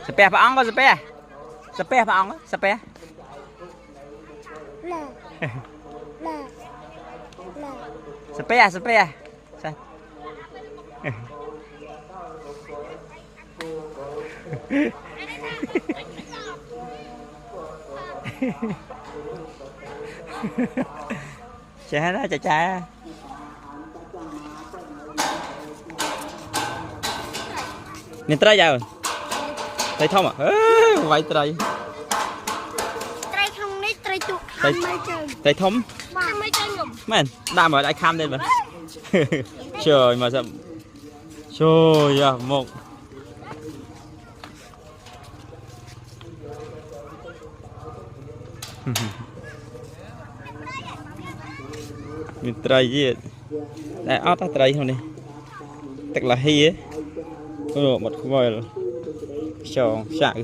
sập bè phải ong có sập bè phải ong á sập bè sập bè sao chả đó chả nên trai giờ trai thông à vậy trai trai không đấy trai tụ trai thông men đam ở đại cam lên mà trời mà sao trời à một mình trai gì đây áo ta trai không này tức là hi ấy một voi là tròn sạc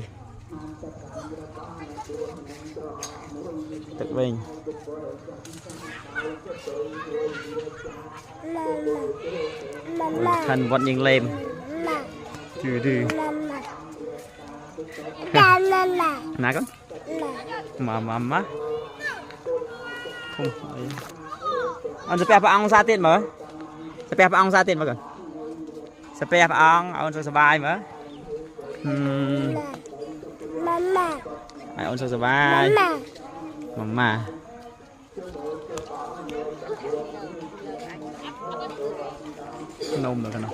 thật bình thân vẫn nhìn lên từ từ nè con mà má không anh sẽ phải ăn ra tiền mà sẽ phải ăn ra tiền mà cần sẽ phải ăn ăn cho bài mà ăn cho bài mama nôm được không